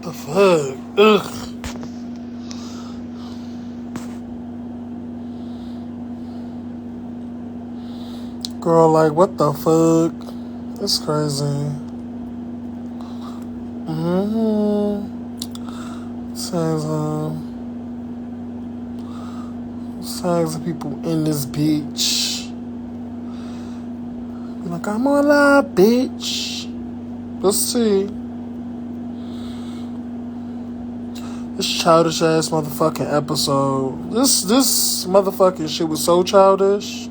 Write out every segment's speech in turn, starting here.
The fuck? Ugh. Girl, like, what the fuck? That's crazy. Signs of people in this bitch. Like, I'm on live, bitch. Let's see. This childish ass motherfucking episode. This motherfucking shit was so childish.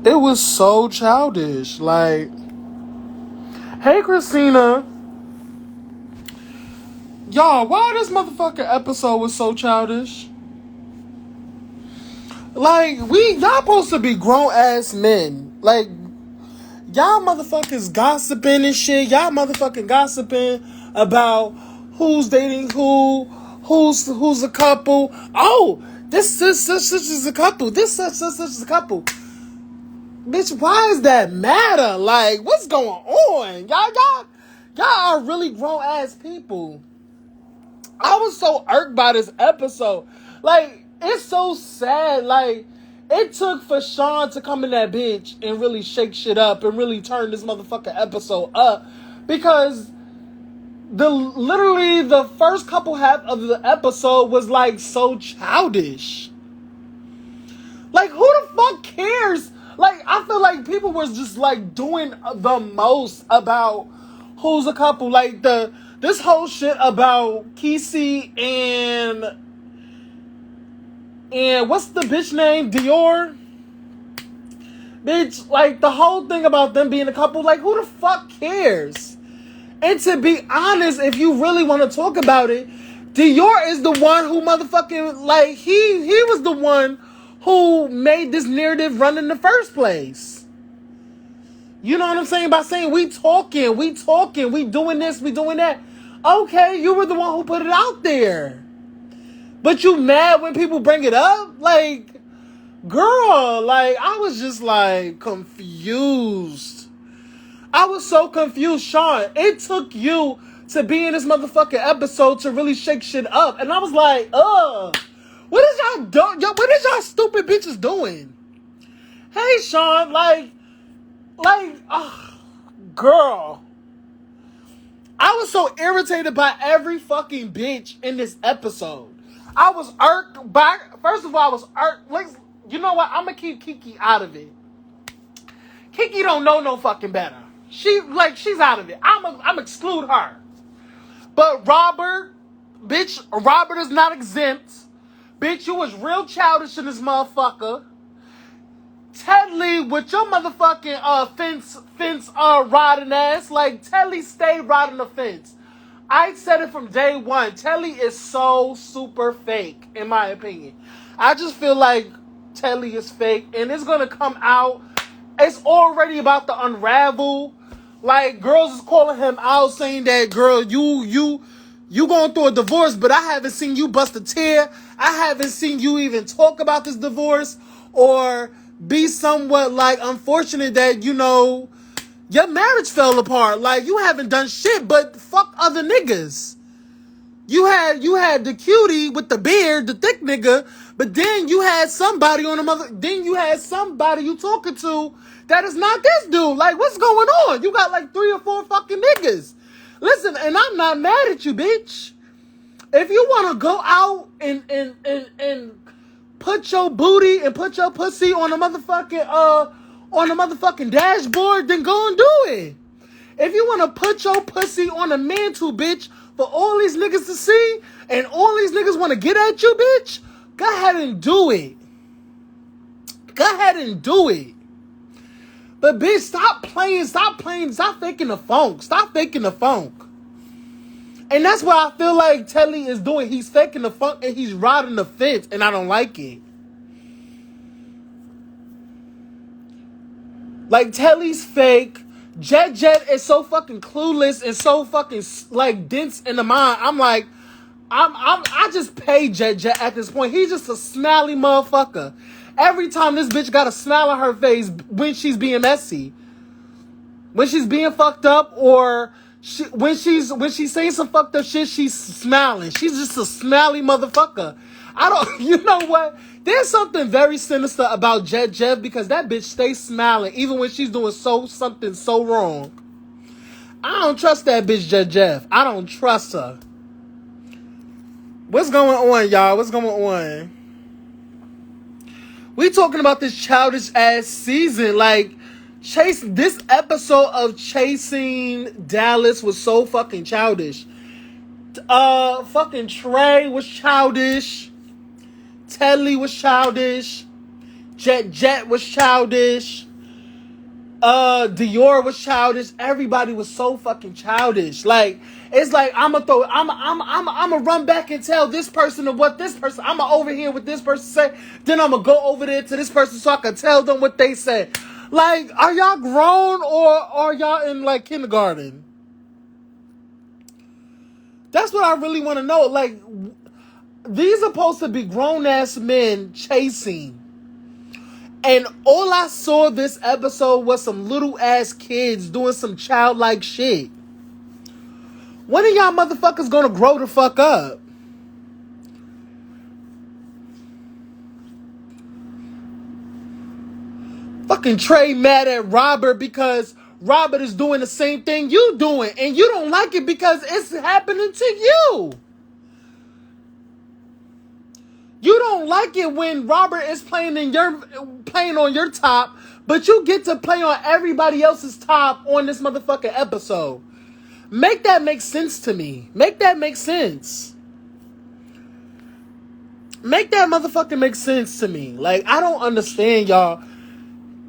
It was so childish. Like, hey, Christina. Y'all, why this motherfucking episode was so childish? Like, y'all supposed to be grown ass men. Like, y'all motherfuckers gossiping and shit. Y'all motherfucking gossiping about who's dating who's a couple. Oh, this is a couple. This such is a couple. Bitch, why does that matter? Like, what's going on? Y'all are really grown ass people. I was so irked by this episode. Like, it's so sad. Like, it took for SHAWN to come in that bitch and really shake shit up and really turn this motherfucking episode up. Because literally the first couple half of the episode was like so childish. Like, who the fuck cares? Like, I feel like people was just like doing the most about who's a couple. Like, this whole shit about Kesey and what's the bitch name? Dior? Bitch, like, the whole thing about them being a couple, like, who the fuck cares? And to be honest, if you really want to talk about it, Dior is the one who motherfucking, like, he was the one who made this narrative run in the first place. You know what I'm saying? By saying, we talking, we doing this, we doing that. Okay, you were the one who put it out there. But you mad when people bring it up? Like, girl, like, I was just, like, confused. I was so confused, SHAWN. It took you to be in this motherfucking episode to really shake shit up. And I was like, what is y'all doing? What is y'all stupid bitches doing? Hey, SHAWN, girl. I was so irritated by every fucking bitch in this episode. I was irked by, first of all, I was irked. Like, you know what? I'm gonna keep Kiki out of it. Kiki don't know no fucking better. She's out of it. I'm exclude her. But Robert is not exempt. Bitch, you was real childish in this motherfucker. Ted Lee with your motherfucking fence riding ass. Like, Ted Lee stayed riding the fence. I said it from day one. Ted Lee is so super fake, in my opinion. I just feel like Ted Lee is fake, and it's gonna come out. It's already about to unravel. Like, girls is calling him out, saying that, girl, you going through a divorce, but I haven't seen you bust a tear. I haven't seen you even talk about this divorce or be somewhat, like, unfortunate that, you know, your marriage fell apart. Like, you haven't done shit but fuck other niggas. You had the cutie with the beard, the thick nigga, but then you had somebody then you had somebody you talking to that is not this dude. Like, what's going on? You got like 3 or 4 fucking niggas. Listen, and I'm not mad at you, bitch. If you want to go out and put your booty and put your pussy on a motherfucking dashboard, then go and do it. If you want to put your pussy on a mantle, bitch, for all these niggas to see, and all these niggas want to get at you, bitch, go ahead and do it. Go ahead and do it. But, bitch, stop faking the funk. Stop faking the funk. And that's what I feel like Telly is doing. He's faking the funk and he's riding the fence, and I don't like it. Like, Telly's fake. Jet is so fucking clueless and so fucking, like, dense in the mind. I'm like, I just pay Jet at this point. He's just a smiley motherfucker. Every time this bitch got a smile on her face when she's being messy. When she's being fucked up or when she's saying some fucked up shit, she's smiling. She's just a smiley motherfucker. I don't, you know what? There's something very sinister about Jet Jeff because that bitch stays smiling even when she's doing something so wrong. I don't trust that bitch Jet Jeff. I don't trust her. What's going on, y'all? What's going on? We talking about this childish ass season. Like, this episode of Chasing Dallas was so fucking childish. Fucking Trey was childish. Tedley was childish. Jet was childish. Dior was childish. Everybody was so fucking childish. Like, it's like I'm gonna run back and tell this person of what this person. I'm gonna overhear what this person say. Then I'm gonna go over there to this person so I can tell them what they said. Like, are y'all grown or are y'all in like kindergarten? That's what I really want to know. Like, these are supposed to be grown ass men chasing. And all I saw this episode was some little ass kids doing some childlike shit. When are y'all motherfuckers gonna grow the fuck up? Fucking Trey mad at Robert because Robert is doing the same thing you doing. And you don't like it because it's happening to you. You don't like it when Robert is playing on your top, but you get to play on everybody else's top on this motherfucking episode. Make that make sense to me. Make that make sense. Make that motherfucking make sense to me. Like, I don't understand, y'all.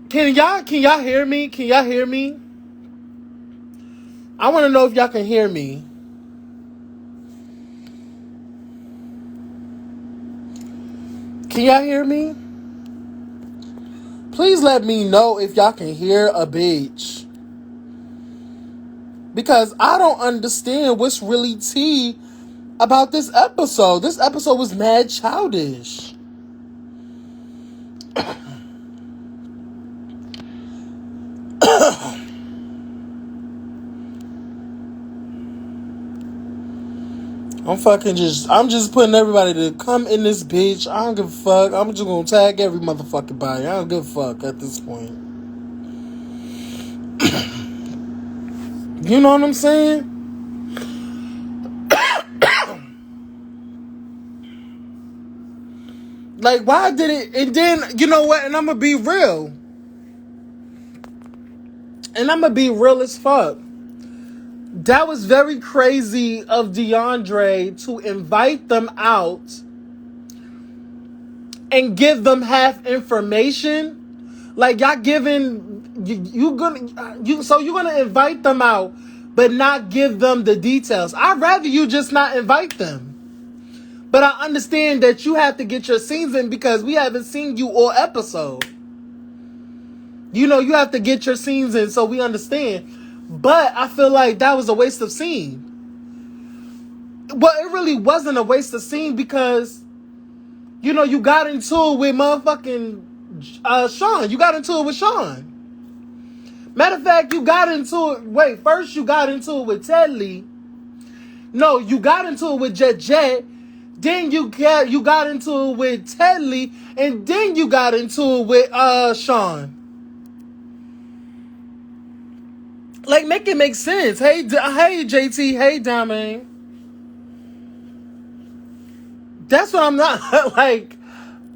Can y'all hear me? Can y'all hear me? I want to know if y'all can hear me. Can y'all hear me? Please let me know if y'all can hear a bitch. Because I don't understand what's really tea about this episode. This episode was mad childish. I'm just putting everybody to come in this bitch. I don't give a fuck. I'm just gonna tag every motherfucking body. I don't give a fuck at this point. You know what I'm saying? Like, why did it? And then, you know what? And I'm gonna be real. And I'm gonna be real as fuck. That was very crazy of DeAndre to invite them out and give them half information. Like, y'all giving you're gonna invite them out, but not give them the details. I'd rather you just not invite them. But I understand that you have to get your scenes in because we haven't seen you all episode. You know, you have to get your scenes in so we understand. But I feel like that was a waste of scene. Well, it really wasn't a waste of scene because, you know, you got into it with motherfucking Sean. You got into it with Sean. Matter of fact, first you got into it with Tedley. No, you got into it with Jet. Then you got into it with Tedley. And then you got into it with Sean. Like, make it make sense. Hey, JT. Hey, Diamond. That's what I'm not like.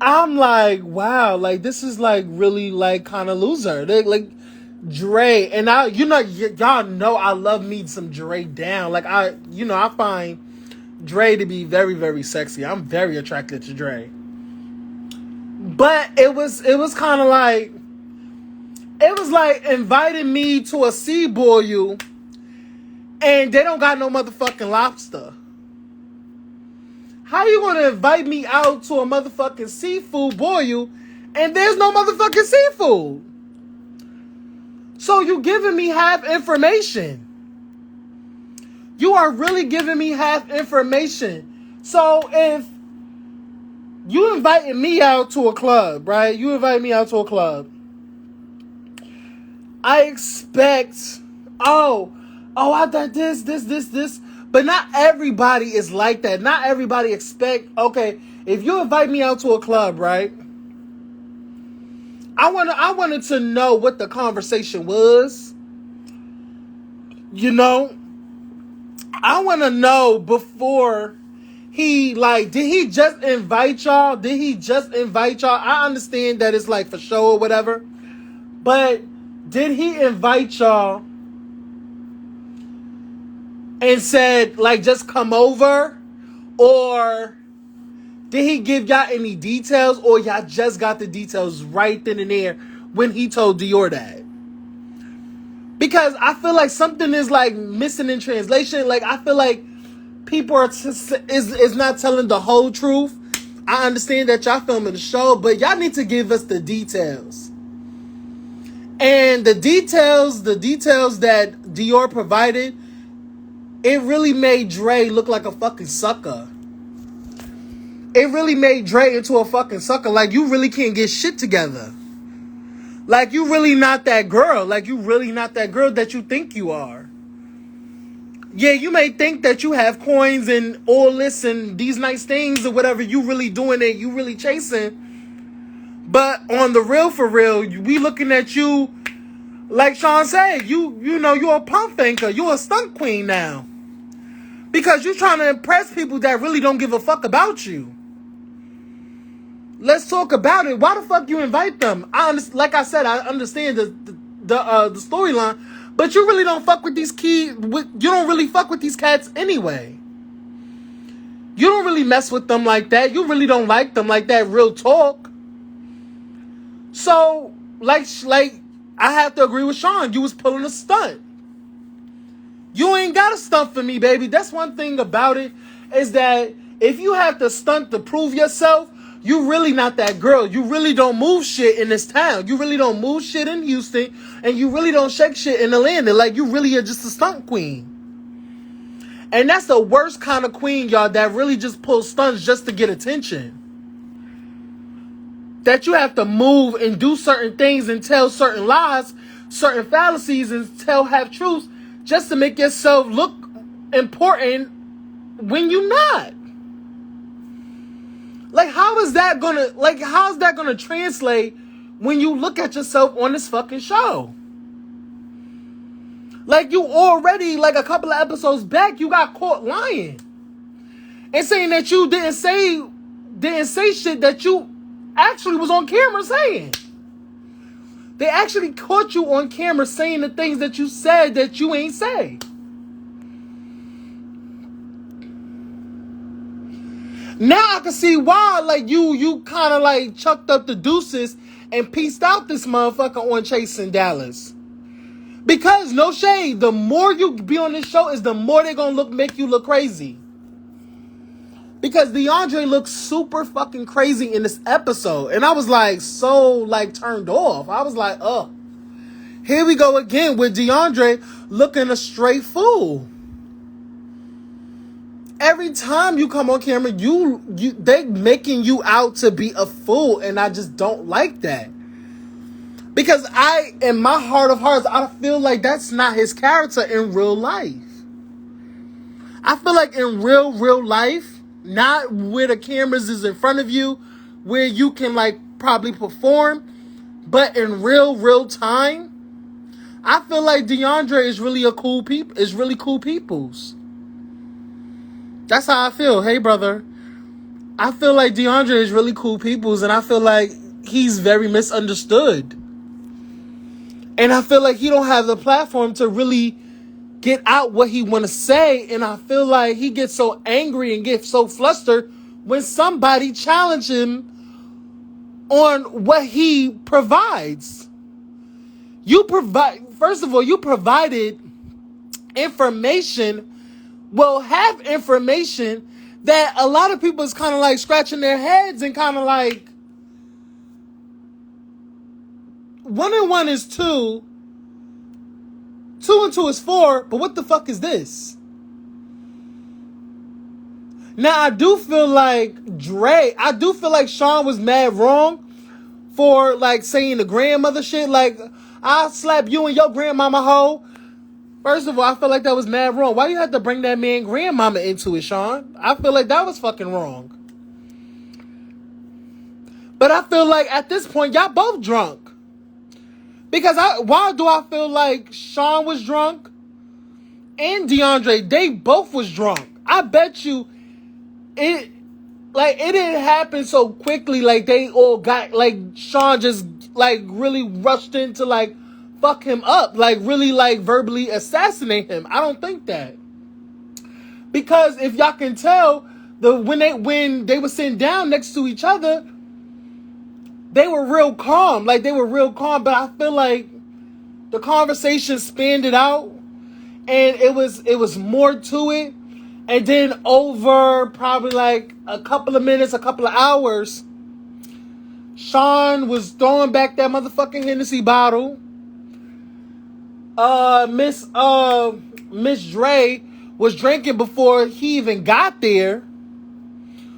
I'm like, wow. Like, this is like really like kind of loser. Like Dre, and y'all know I love me some Dre down. Like, I find Dre to be very, very sexy. I'm very attracted to Dre. But it was kind of like. It was like inviting me to a sea boil and they don't got no motherfucking lobster. How you gonna invite me out to a motherfucking seafood boil and there's no motherfucking seafood? So you giving me half information. You are really giving me half information. So if you invited me out to a club, right? You invite me out to a club. I expect, oh, I done this. But not everybody is like that. Not everybody expect, okay, if you invite me out to a club, right? I wanted to know what the conversation was. You know? I want to know before he, like, did he just invite y'all? I understand that it's like for show or whatever. But did he invite y'all and said, like, just come over? Or did he give y'all any details? Or y'all just got the details right then and there when he told Dior that? Because I feel like something is, like, missing in translation. Like, I feel like people is not telling the whole truth. I understand that y'all filming the show, but y'all need to give us the details. And the details that Dior provided, it really made Dre look like a fucking sucker. It really made Dre into a fucking sucker. Like, you really can't get shit together. Like, you really not that girl. Like, you really not that girl that you think you are. Yeah, you may think that you have coins and all this and these nice things or whatever. You really doing it. You really chasing. But on the real, for real, we looking at you, like Shawn said, you know, you're a pump faker. You're a stunt queen now. Because you're trying to impress people that really don't give a fuck about you. Let's talk about it. Why the fuck you invite them? Like I said, I understand the storyline, but you really don't fuck with these you don't really fuck with these cats anyway. You don't really mess with them like that. You really don't like them like that, real talk. So, like I have to agree with Shawn. You was pulling a stunt. You ain't got a stunt for me, baby. That's one thing about it, is that if you have to stunt to prove yourself, you really not that girl. You really don't move shit in this town. You really don't move shit in Houston, and you really don't shake shit in Atlanta. Like, you really are just a stunt queen. And that's the worst kind of queen, y'all, that really just pulls stunts just to get attention. That you have to move and do certain things and tell certain lies, certain fallacies, and tell half-truths just to make yourself look important when you're not. Like, how's that gonna translate when you look at yourself on this fucking show? Like, you already, like, a couple of episodes back, you got caught lying. And saying that you didn't say shit that you actually was on camera saying. They actually caught you on camera saying the things that you said that you ain't say. Now I can see why, like, you kind of, like, chucked up the deuces and pieced out this motherfucker on Chasing Dallas. Because, no shade, the more you be on this show is the more they gonna make you look crazy. Because DeAndre looks super fucking crazy in this episode. And I was, like, so, like, turned off. I was like, oh. Here we go again with DeAndre looking a straight fool. Every time you come on camera, they making you out to be a fool, and I just don't like that. Because in my heart of hearts, I feel like that's not his character in real life. I feel like in real life, not where the cameras is in front of you, where you can, like, probably perform, but in real time, I feel like DeAndre is really cool peoples. That's how I feel. Hey, brother. I feel like DeAndre is really cool peoples, and I feel like he's very misunderstood. And I feel like he don't have the platform to really get out what he want to say, and I feel like he gets so angry and gets so flustered when somebody challenges him on what he provides. First of all, you provided information, have information that a lot of people is kind of like scratching their heads and kind of like, 1 and 1 is 2, 2 and 2 is 4, but what the fuck is this? Now, I do feel like Shawn was mad wrong for, like, saying the grandmother shit, like, I'll slap you and your grandmama hoe. First of all, I feel like that was mad wrong. Why you had to bring that man grandmama into it, Sean? I feel like that was fucking wrong. But I feel like at this point, y'all both drunk. Because why do I feel like Sean was drunk and DeAndre, they both was drunk. I bet you it didn't happen so quickly. Like they all got, like Sean just like really rushed into like fuck him up, like really like verbally assassinate him. I don't think that. Because if y'all can tell, when they were sitting down next to each other, they were real calm. Like they were real calm, but I feel like the conversation spanned it out, and it was more to it. And then over probably like a couple of minutes, a couple of hours, Sean was throwing back that motherfucking Hennessy bottle. Miss Dre was drinking before he even got there,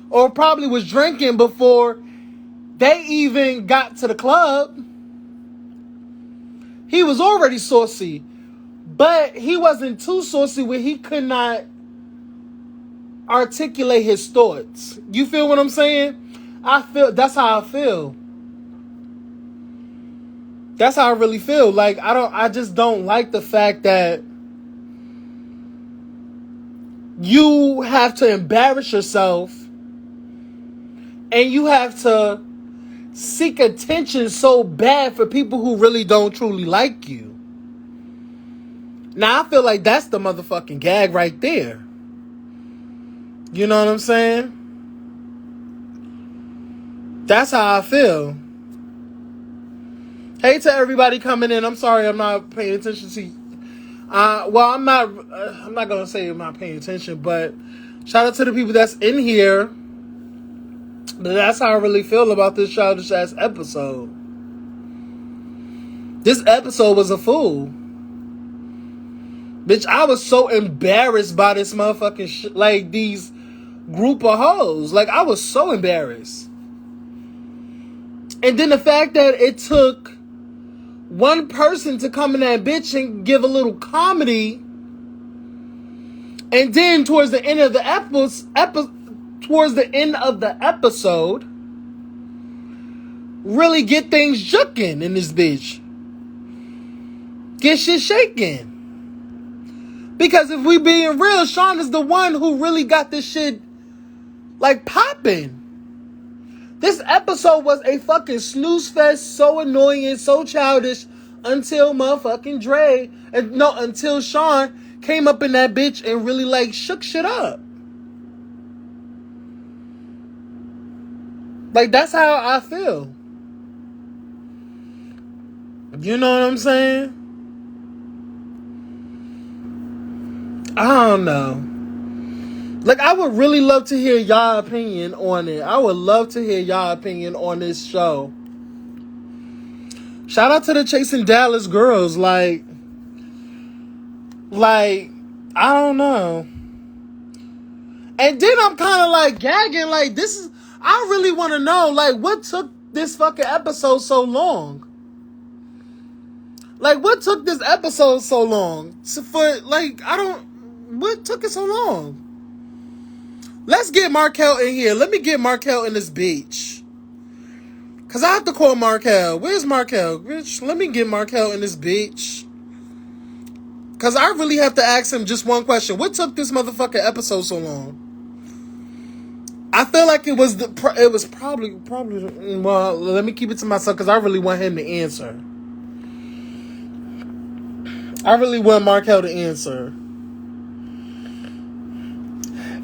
or probably was drinking before they even got to the club. He was already saucy, but he wasn't too saucy where he could not articulate his thoughts. You feel what I'm saying? That's how I feel. That's how I really feel. Like I just don't like the fact that you have to embarrass yourself and you have to seek attention so bad for people who really don't truly like you. Now I feel like that's the motherfucking gag right there. You know what I'm saying? That's how I feel. Hey to everybody coming in. I'm sorry I'm not paying attention to you. Well, I'm not gonna say I'm not paying attention, but shout out to the people that's in here. But that's how I really feel about this childish ass episode. This episode was a fool. Bitch, I was so embarrassed by this motherfucking like these group of hoes. Like, I was so embarrassed. And then the fact that it took one person to come in that bitch and give a little comedy, and then towards the end of the episode, really get things juking in this bitch. Get shit shaking. Because if we being real, Sean is the one who really got this shit like popping. This episode was a fucking snooze fest, so annoying and so childish until motherfucking until Sean came up in that bitch and really like shook shit up. Like, that's how I feel. You know what I'm saying? I don't know. Like, I would really love to hear y'all opinion on it. I would love to hear y'all opinion on this show. Shout out to the Chasing Dallas girls. Like, I don't know. And then I'm kind of like gagging. Like, I really want to know, like, what took this fucking episode so long? Like, what took this episode so long? What took it so long? Let's get Markel in here. Let me get Markel in this bitch. Because I have to call Markel. Where's Markel? Bitch, let me get Markel in this bitch. Because I really have to ask him just one question. What took this motherfucking episode so long? I feel like it was probably, well, let me keep it to myself because I really want him to answer. I really want Markel to answer.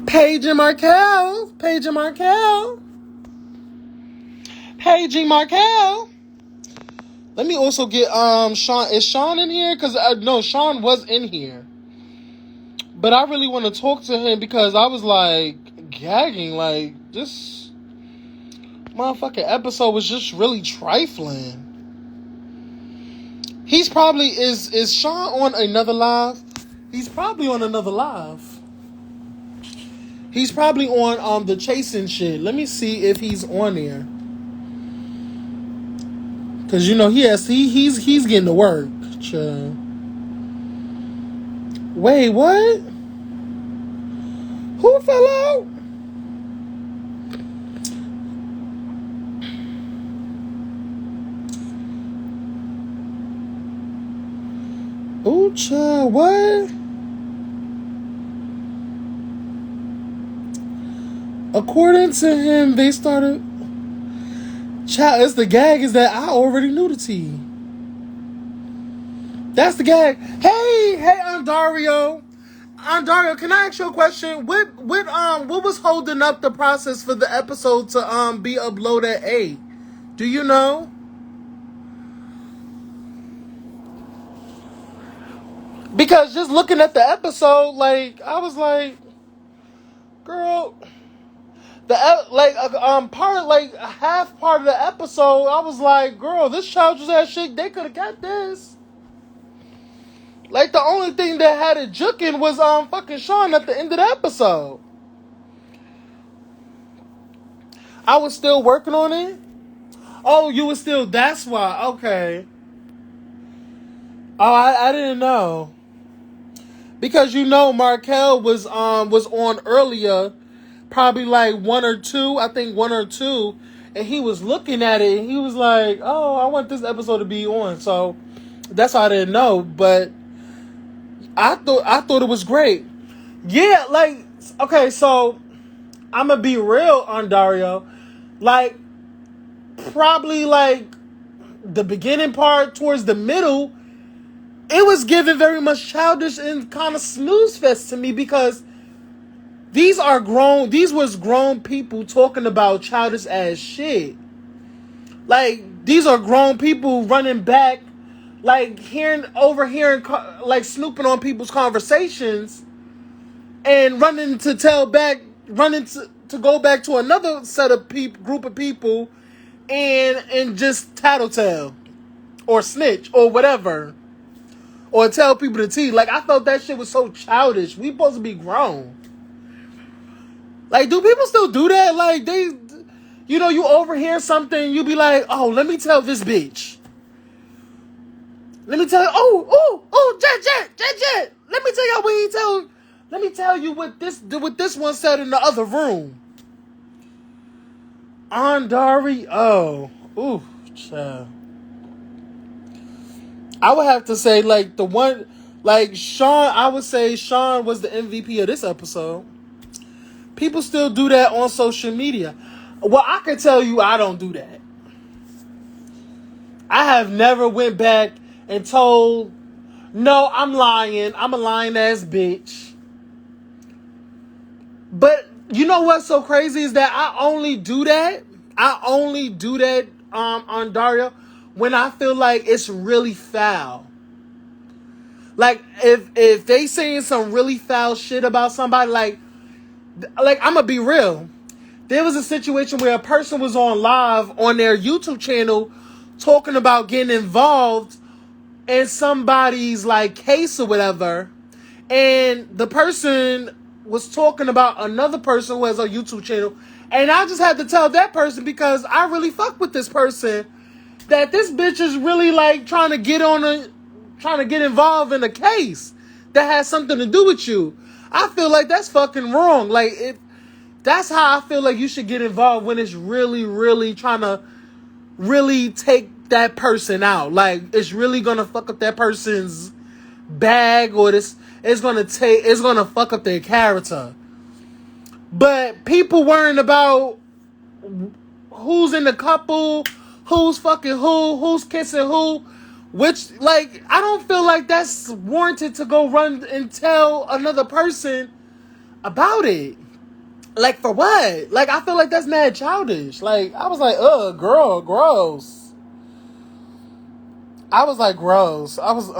Paging Markel. Let me also get Sean. Is Sean in here? Because no, Sean was in here. But I really want to talk to him because I was like gagging. Like, this motherfucking episode was just really trifling. He's probably is Sean on another live? He's probably on another live. He's probably on the chasing shit. Let me see if he's on there. Cause you know he's getting to work. Chill. Wait, what? Who fell out? Ooh, child, what? According to him, they started. Child, it's the gag is that I already knew the tea. That's the gag. Hey, Andario. Andario, can I ask you a question? What was holding up the process for the episode to be uploaded at 8? Do you know? Because just looking at the episode, like I was like, girl, part like half part of the episode, I was like, girl, this childish ass shit, they could have got this. Like the only thing that had it juking was fucking SHAWN at the end of the episode. I was still working on it. Oh, you were still. That's why. Okay. Oh, I didn't know. Because Markel was on earlier, probably like 1 or 2. I think 1 or 2, and he was looking at it. And he was like, "Oh, I want this episode to be on." So that's why I didn't know. But I thought it was great. Yeah, like okay. So I'm gonna be real on Dario. Like probably like the beginning part towards the middle, it was given very much childish and kind of snooze fest to me because these was grown people talking about childish ass shit. Like these are grown people running back, like overhearing, like snooping on people's conversations, and running to go back to another set of group of people, and just tattletale or snitch or whatever. Or tell people the tea. Like, I thought that shit was so childish. We supposed to be grown. Like, do people still do that? Like, you overhear something, you be like, oh, let me tell this bitch. Let me tell you, Jet. Let me tell y'all let me tell you what this one said in the other room. Andari, ooh, child. I would have to say, like, the one, like, SHAWN, I would say SHAWN was the MVP of this episode. People still do that on social media. Well, I can tell you I don't do that. I have never went back and told, no, I'm lying. I'm a lying ass bitch. But you know what's so crazy is that I only do that on Dario when I feel like it's really foul. Like if they saying some really foul shit about somebody, like I'm gonna be real. There was a situation where a person was on live on their YouTube channel talking about getting involved in somebody's like case or whatever, and the person was talking about another person who has a YouTube channel, and I just had to tell that person, because I really fuck with this person, that this bitch is really like trying to get involved in a case that has something to do with you. I feel like that's fucking wrong. Like that's how I feel like you should get involved, when it's really, really trying to really take that person out. Like it's really gonna fuck up that person's bag, or it's gonna fuck up their character. But people worrying about who's in the couple, who's fucking who's kissing who, which, like, I don't feel like that's warranted to go run and tell another person about it. Like, for what? Like, I feel like that's mad childish. Like, I was like, girl, gross. I was like, gross. I was,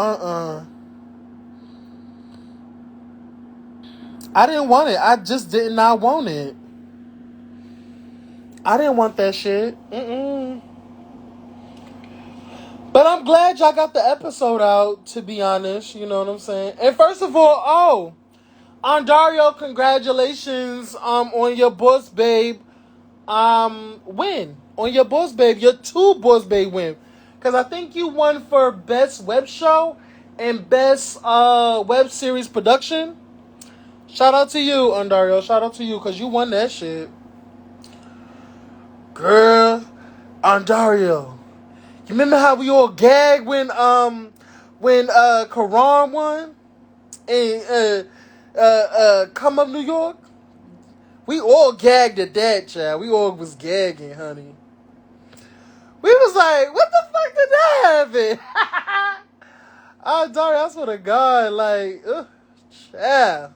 I didn't want it. I just did not want it. I didn't want that shit. But I'm glad y'all got the episode out, to be honest. You know what I'm saying? And first of all, Andario, congratulations on your Boss Babe win. On your Boss Babe, your 2 Boss Babe win. Because I think you won for Best Web Show and best web series production. Shout out to you, Undario. Shout out to you, because you won that shit. Girl, Undario. You remember how we all gagged when Karan won? And Come Up New York? We all gagged at that, child. We all was gagging, honey. We was like, what the fuck did that happen? Oh, Dario, I swear to God, like, child.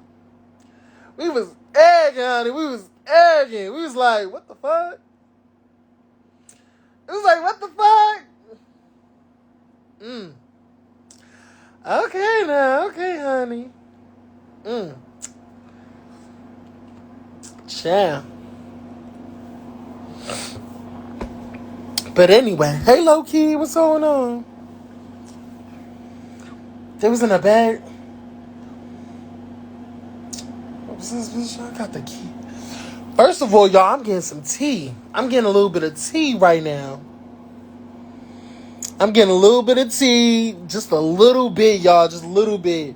We was egging, honey. We was egging. We was like, what the fuck? It was like, what the fuck? Okay now. Okay, honey. Child. But anyway, hey, low-key, what's going on? They was in a bag. What's this bitch? I got the key. First of all, y'all, I'm getting some tea. I'm getting a little bit of tea right now. I'm getting a little bit of tea. Just a little bit, y'all. Just a little bit.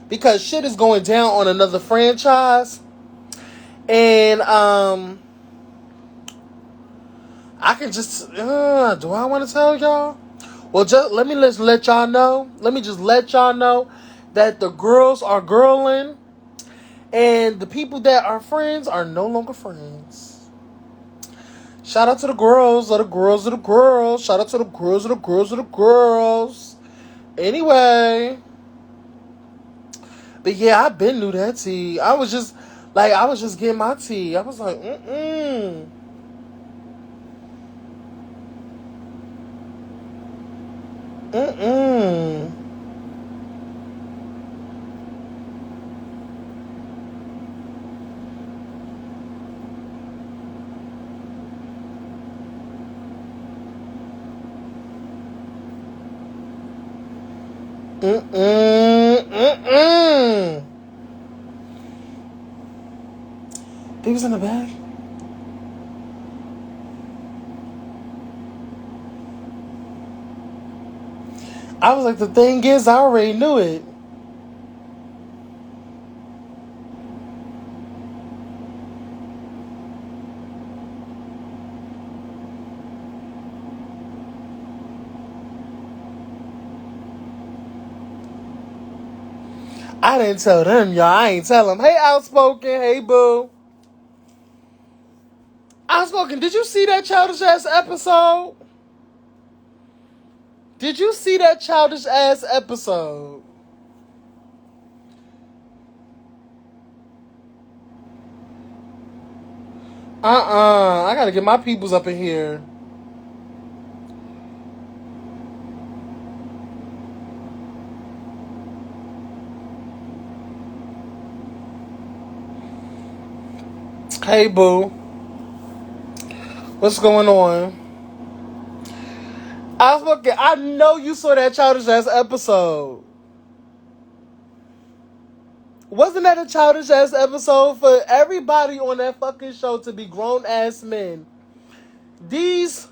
Because shit is going down on another franchise. And, I can just, do I want to tell y'all? Well, let me let y'all know. Let me just let y'all know that the girls are girling. And the people that are friends are no longer friends. Shout out to the girls, or the girls, or the girls. Shout out to the girls, or the girls, or the girls. Anyway. But yeah, I been knew that tea. I was just getting my tea. I was like, Mm-mm. They was in the bag. I was like, the thing is, I already knew it. I didn't tell them, y'all. I ain't tell them. Hey, Outspoken. Hey, Boo. Outspoken, did you see that childish ass episode? Did you see that childish ass episode? I gotta get my peoples up in here. Hey, Boo. What's going on? I know you saw that childish ass episode. Wasn't that a childish ass episode for everybody on that fucking show to be grown ass men? These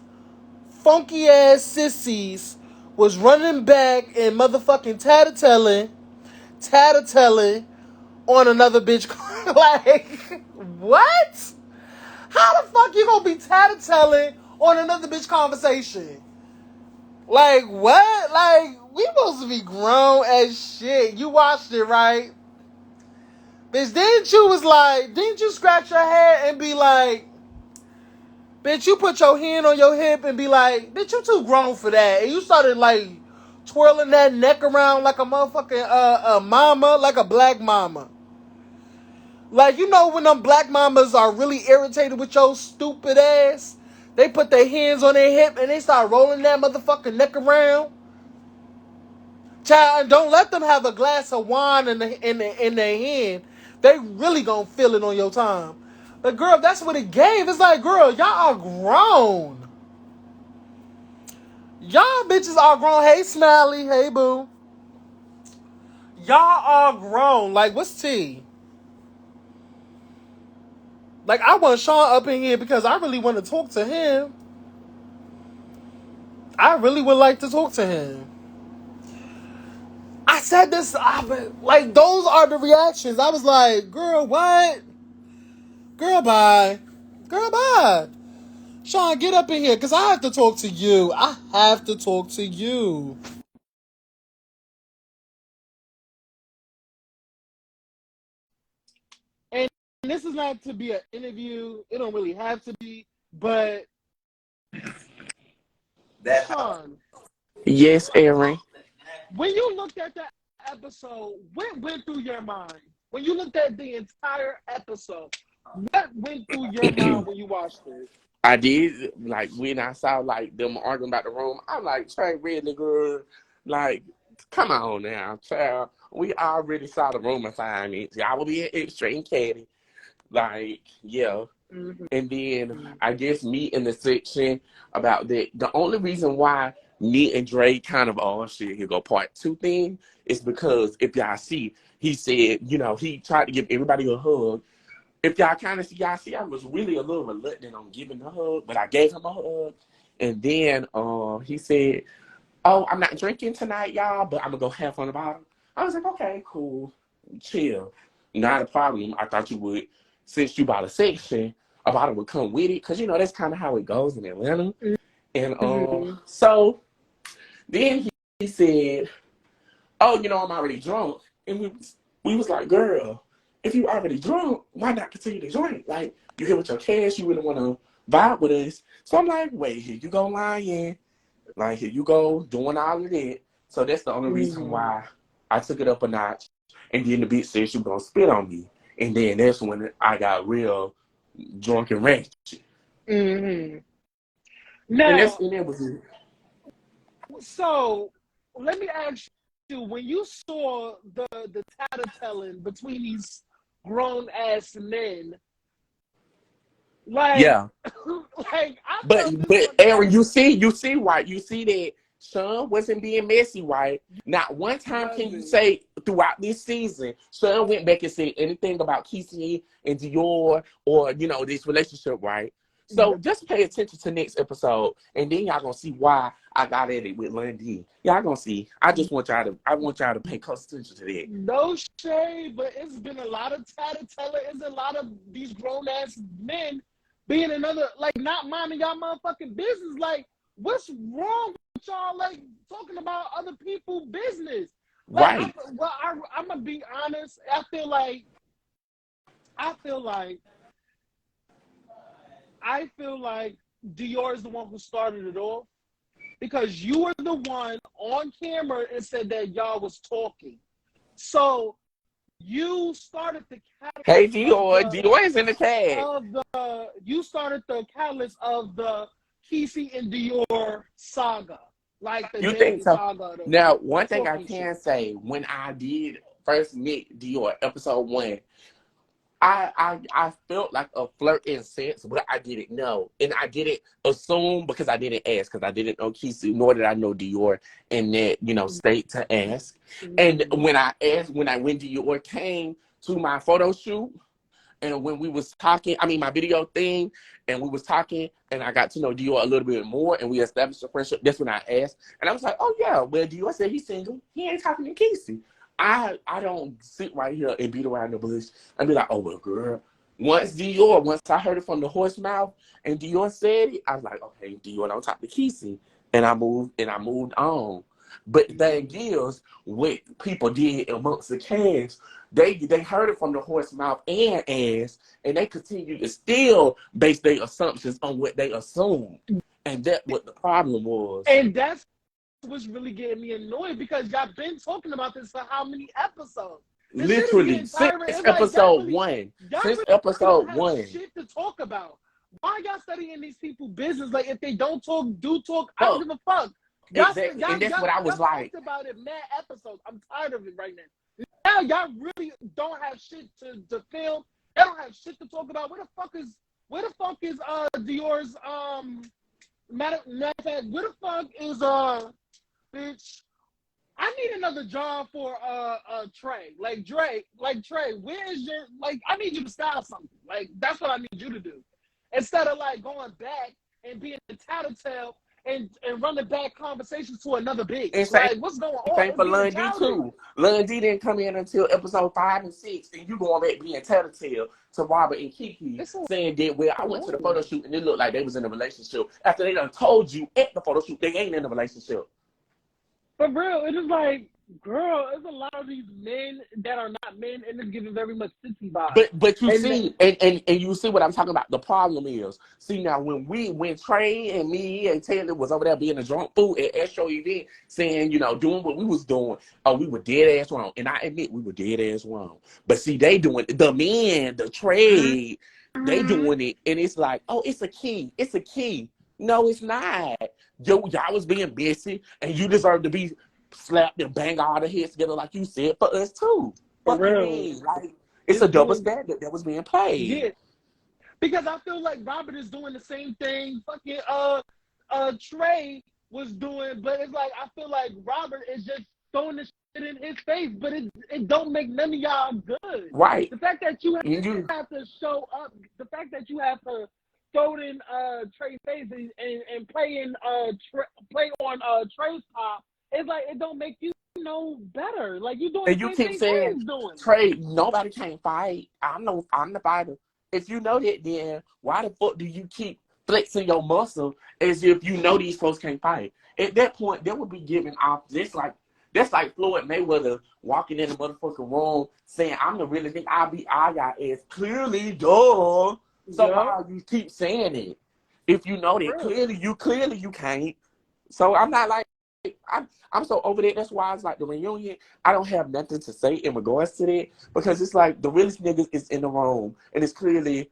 funky ass sissies was running back and motherfucking tattletelling on another bitch. Like, what? How the fuck you gonna be tattletelling on another bitch conversation? Like, what? Like, we supposed to be grown as shit. You watched it, right? Bitch, didn't you scratch your head and be like, bitch, you put your hand on your hip and be like, bitch, you too grown for that. And you started, like, twirling that neck around like a motherfucking a mama, like a black mama. Like, you know when them black mamas are really irritated with your stupid ass? They put their hands on their hip and they start rolling that motherfucking neck around. Child, don't let them have a glass of wine in their hand. They really gonna feel it on your time. But girl, that's what it gave. It's like, girl, y'all are grown. Y'all bitches are grown. Hey, Smiley. Hey, Boo. Y'all are grown. Like, what's tea? Like, I want Sean up in here because I really want to talk to him. I really would like to talk to him. said this. Like, those are the reactions. I was like, girl, what? Girl, bye. Girl, bye. Sean, get up in here, because I have to talk to you. I have to talk to you. And this is not to be an interview. It don't really have to be. But, Sean. Yes, Aaron. When you looked at that episode, what went through your mind? When you looked at the entire episode, what went through your mind when you watched it? I did, like, when I saw, like, them arguing about the room, I'm like, Trey, really good? Like, come on now, child. We already saw the room assignments. Y'all will be an extra and caddy. Like, yeah. Mm-hmm. And then I guess me in the section about that. The only reason why me and Dre kind of, oh shit, here go part two thing is because if y'all see, he said, you know, he tried to give everybody a hug. If y'all kind of see, y'all see, I was really a little reluctant on giving a hug, but I gave him a hug. And then he said, oh, I'm not drinking tonight, y'all, but I'm gonna go half on the bottle. I was like, okay, cool, chill, not a problem. I thought you would, since you bought a section, a bottle would come with it, cause you know that's kind of how it goes in Atlanta. And so then he said, oh, you know, I'm already drunk, and we was like, girl, if you already drunk, why not continue to drink? Like, you here with your cash, you really want to vibe with us. So I'm like, wait, here you go lying. Like, here you go doing all of that. So that's the only reason why I took it up a notch. And then the bitch said she was going to spit on me. And then that's when I got real drunk and ratchet. Mm-hmm. Now, And that was it. So, let me ask you, when you saw the tattletelling between these grown-ass men, like, Yeah. like, I But felt this Aaron, you see why? You see that Sean wasn't being messy, right? Not one time can you say throughout this season, Sean went back and said anything about Kesey and Dior or, you know, this relationship, right? So just pay attention to next episode, and then y'all gonna see why I got at it with Lundy. Y'all gonna see. I want y'all to pay close attention to that. No shade, but it's been a lot of tattletelling. It's a lot of these grown-ass men being another, like, not minding y'all motherfucking business. Like, what's wrong with y'all, like, talking about other people's business? Like, Right. I'm gonna be honest. I feel like Dior is the one who started it off, because you were the one on camera and said that y'all was talking. So you started the catalyst. Hey Dior, Dior is in the tag. You started the catalyst of the Kesey and Dior saga, like the You dating think so? saga. Now, one thing I can say, when I did first meet Dior, episode 1, I felt like a flirting sense, but I didn't know. And I didn't assume because I didn't ask, because I didn't know Kesey, nor did I know Dior in that, you know, state to ask. And when when Dior came to my photo shoot, and when we was talking, I mean, my video thing, and we was talking, and I got to know Dior a little bit more, and we established a friendship. That's when I asked, and I was like, oh yeah, well, Dior said he's single. He ain't talking to Kesey. I don't sit right here and beat around the bush and be like, oh well, girl. Once I heard it from the horse mouth, and Dior said it, I was like, okay, Dior don't talk to Kesey, and I moved on. But the thing is, what people did amongst the cast, they heard it from the horse mouth and ass, and they continue to still base their assumptions on what they assumed, and that's what the problem was. And that's what's really getting me annoyed, because y'all been talking about this for how many episodes? Literally since episode 1. Since episode 1. Shit to talk about. Why y'all studying these people's business? Like, if they don't talk, do talk. I don't give a fuck. Exactly, and that's what I was like. Talked about it mad episodes. I'm tired of it right now. Now y'all really don't have shit to film. They don't have shit to talk about. Where the fuck is Dior's matter of fact, where the fuck is bitch? I need another job for Trey. Like Trey, where is your, like, I need you to style something. Like, that's what I need you to do. Instead of like going back and being a tattletale and running back conversations to another And bitch. same Like, what's going on? thing It's for getting Lun D childish. too. Lun D didn't come in until episode 5 and 6, and you going back being tattletale to Robert and Kiki, It's so saying that, well, I went to the photo annoying. shoot and it looked like they was in a relationship after they done told you at the photo shoot they ain't in a relationship. For real, it is like, girl, there's a lot of these men that are not men, and it's giving very much sissy vibes. But you And see, and you see what I'm talking about. The problem is, see now when Trey and me and Taylor was over there being a drunk fool at Astro event, saying, doing what we was doing, oh, we were dead ass wrong. And I admit we were dead ass wrong. But see, they doing the men, the trade, they doing it, and it's like, oh, it's a key. It's a key. No, it's not. Y'all was being busy, and you deserve to be slapped and bang all the heads together like you said for us too. for Fuck you real, mean? Like, it's it's a double doing, standard that was being played. yeah. Because I feel like Robert is doing the same thing fucking Trey was doing, but it's like I feel like Robert is just throwing the shit in his face, but it don't make none of y'all good. Right. The fact that you You have to show up, the fact that you have to throw it in Trey's face and play on Trey's pop, it's like it don't make you better. Like you doing and the you same keep thing saying, Trey's doing. Trey, nobody can't fight. I'm the fighter. If you know that, then why the fuck do you keep flexing your muscle as if you know these folks can't fight? At that point, they would be giving off that's like Floyd Mayweather walking in the motherfucking room saying, I'm the really thing I beat all y'all ass. Clearly, duh. So why you keep saying it? If you know that clearly you can't. So I'm not like I'm so over that. That's why it's like the reunion. I don't have nothing to say in regards to that because it's like the realest niggas is in the room and it's clearly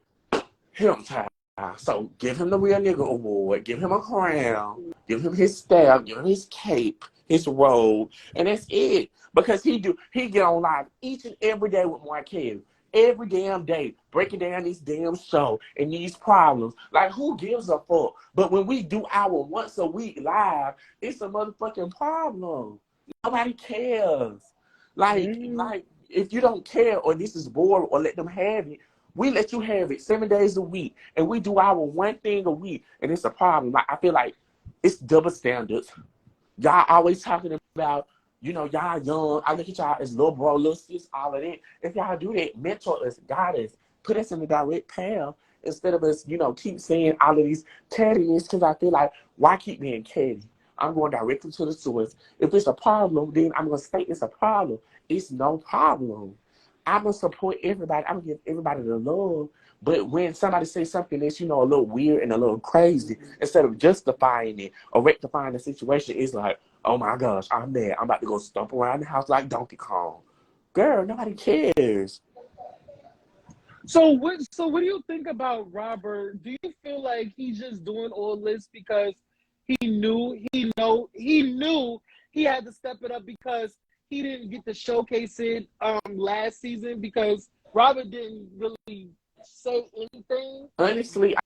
him time. So give him the real nigga award. Give him a crown. Give him his staff. Give him his cape, his robe, and that's it. Because he get on live each and every day with Marquez. Every damn day, breaking down this damn show and these problems. Like, who gives a fuck? But when we do our once a week live, it's a motherfucking problem. Nobody cares. Like if you don't care or this is boring or let them have it, we let you have it 7 days a week, and we do our one thing a week, and it's a problem. Like I feel like it's double standards. Y'all always talking about, y'all young. I look at y'all as little bro, little sis, all of that. If y'all do that, mentor us, guide us, put us in the direct path instead of us, keep saying all of these cattiness. Because I feel like, why keep being catty? I'm going directly to the source. If it's a problem, then I'm going to say it's a problem. It's no problem. I'm going to support everybody. I'm going to give everybody the love. But when somebody says something that's, a little weird and a little crazy, instead of justifying it or rectifying the situation, it's like, oh my gosh, I'm mad. I'm about to go stomp around the house like Donkey Kong. Girl, nobody cares. So what do you think about Robert? Do you feel like he's just doing all this because he knew he had to step it up because he didn't get to showcase it last season because Robert didn't really say anything? Honestly,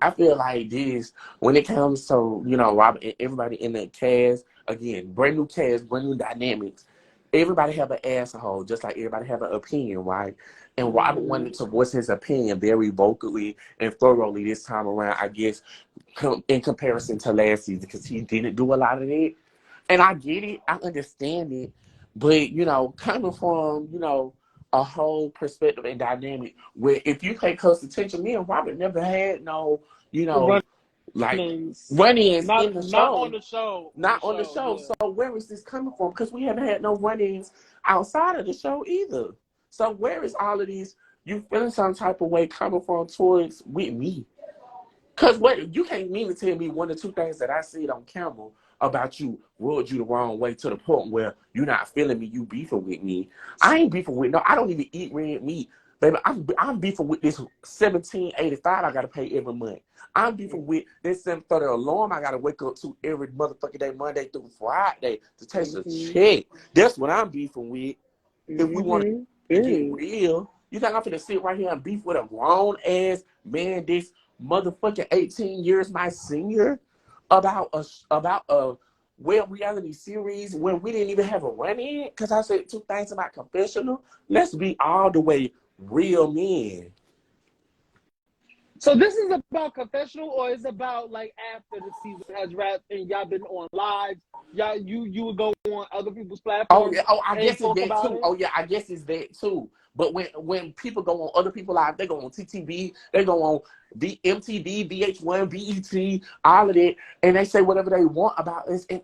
I feel like this, when it comes to, Robert and everybody in the cast, again, brand new cast, brand new dynamics, everybody have an asshole, just like everybody have an opinion, right? And Robert wanted to voice his opinion very vocally and thoroughly this time around, I guess, in comparison to last season, because he didn't do a lot of it. And I get it, I understand it, but, coming from, a whole perspective and dynamic where if you pay close attention, me and Robert never had no, like run-ins in the Not show. on the show. Not on the show. Yeah. So where is this coming from? Because we haven't had no run-ins outside of the show either. So where is all of these you feeling some type of way coming from towards with me? Because what you can't mean to tell me one or two things that I said on camera about you rubbed you the wrong way to the point where you're not feeling me, you beefing with me. I ain't beefing with I don't even eat red meat. Baby, I'm beefing with this $17.85 I gotta pay every month. I'm beefing with this 7:30 alarm I gotta wake up to every motherfucking day, Monday through Friday, to take a check. That's what I'm beefing with. If we want to get real, you think I'm finna sit right here and beef with a grown ass man this motherfucking 18 years my senior about a web reality series when we didn't even have a run in? Because I said two things about confessional. Let's be all the way real men. So this is about confessional, or is about like after the season has wrapped and y'all been on live? Y'all, you would go on other people's Oh platforms yeah. Oh, I and guess it's talk that about too. it. Oh yeah, I guess it's that too. But when people go on other people's lives, they go on TTV, they go on MTV, VH1, BET, all of that, and they say whatever they want about this. And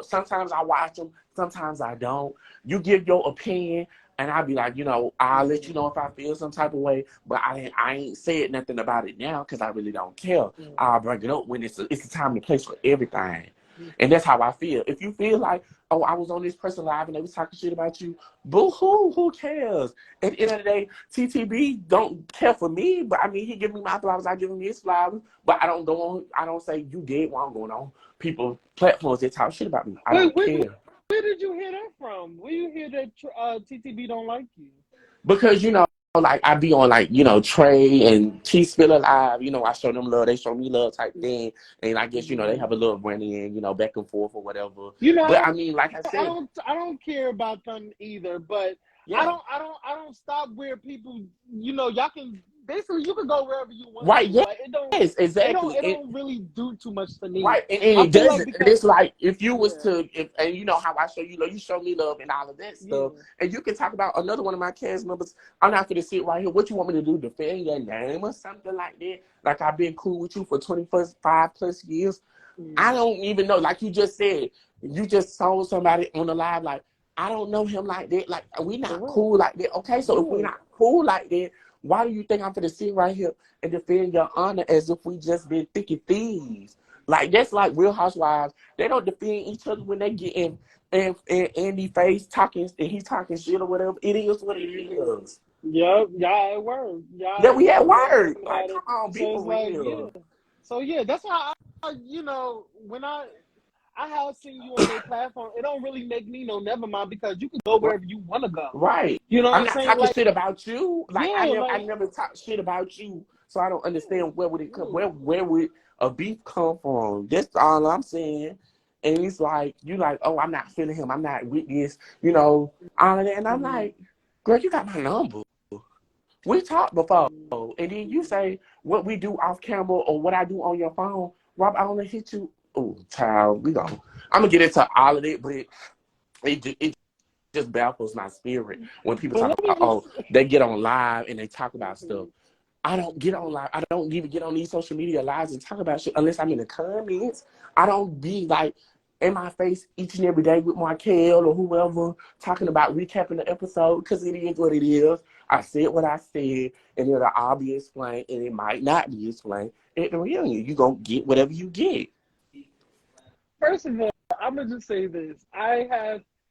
sometimes I watch them, sometimes I don't. You give your opinion, and I'll be like, I'll let you know if I feel some type of way. But I ain't said nothing about it now because I really don't care. I'll bring it up when it's a time and place for everything. And that's how I feel. If you feel like, oh, I was on this person live and they was talking shit about you, boo hoo, who cares? At the end of the day, TTB don't care for me, but I mean, he give me my flowers, I give him his flowers, but I don't say you did while I'm going on people platforms that talk shit about me. I Wait, don't care. where did you hear that from? Where you hear that TTB don't like you? Because, like I be on like, Trey and T Spiller Live, I show them love, they show me love type thing. And I guess, they have a little running in, back and forth or whatever. You know, But I mean, like I I said, don't I don't care about them either, but yeah. I don't stop where people, y'all can basically you can go wherever you want Right, to. Like yes, exactly. it don't really do too much for me. Right, and I it feel like doesn't. And because it's like if you was yeah, to, and you know how I show you love, you show me love and all of that stuff, yeah. and you can talk about another one of my cast members. I'm not gonna sit right here. What you want me to do? Defend your name or something like that? Like I've been cool with you for 25 plus years. I Mm. don't even know. Like you just said, you just saw somebody on the live. Like I don't know him like that. Like we not Correct. cool like that. Okay, so if we Yeah. not cool like that, why do you think I'm gonna sit right here and defend your honor as if we just been thick and thieves? Like that's like Real Housewives. They don't defend each other when they get in and Andy face talking and he's talking shit or whatever. It is what it is. Yep, y'all at work. Y'all Yeah, at we at work. Y'all work. definitely Like had come it. on, be So it's for like, yeah. real. So yeah, that's why when I have seen you on their platform, it don't really make me no never mind because you can go wherever you want to go. Right. You know what I'm I'm not saying? talking Like, shit about you. Like yeah, I like, never talk shit about you. So I don't understand where would it come yeah, where would a beef come from? That's all I'm saying. And it's like you like, oh, I'm not feeling him. I'm not with this, all of that. And I'm mm, like, girl, you got my number. We talked before. mm, And then you say what we do off camera or what I do on your phone. Rob, I only hit you. Oh, child, I'm gonna get into all of it, but it just baffles my spirit when people but talk let me about, just, they get on live and they talk about stuff. I don't get on live. I don't even get on these social media lives and talk about shit unless I'm in the comments. I don't be like in my face each and every day with Markel or whoever talking about recapping the episode because it is what it is. I said what I said and it'll all be explained and it might not be explained at the reunion. You gonna get whatever you get. first of all, I'm gonna just say this.